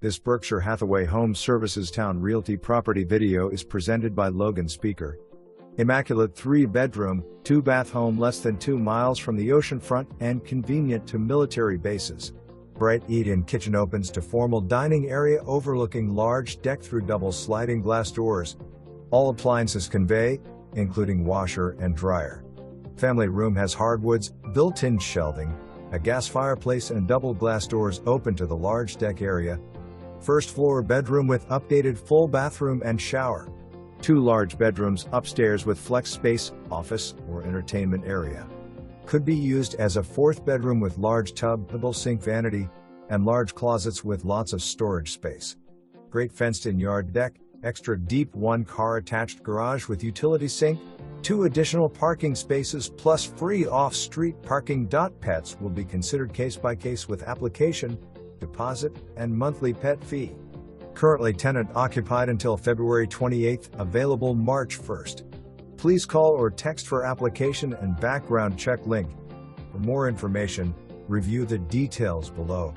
This Berkshire Hathaway Home Services Towne Realty property video is presented by Logan Speaker. Immaculate 3-bedroom, 2-bath home less than 2 miles from the oceanfront and convenient to military bases. Bright eat-in kitchen opens to formal dining area overlooking large deck through double sliding glass doors. All appliances convey, including washer and dryer. Family room has hardwoods, built-in shelving, a gas fireplace and double glass doors open to the large deck area. First floor bedroom with updated full bathroom and shower. 2 large bedrooms upstairs with flex space, office, or entertainment area. Could be used as a 4th bedroom with large tub, double sink vanity, and large closets with lots of storage space. Great fenced-in yard deck, extra deep 1-car attached garage with utility sink, 2 additional parking spaces plus free off-street parking.Pets will be considered case by case with application, deposit, and monthly pet fee. Currently tenant occupied until February 28, available March 1st. Please call or text for application and background check link. For more information, review the details below.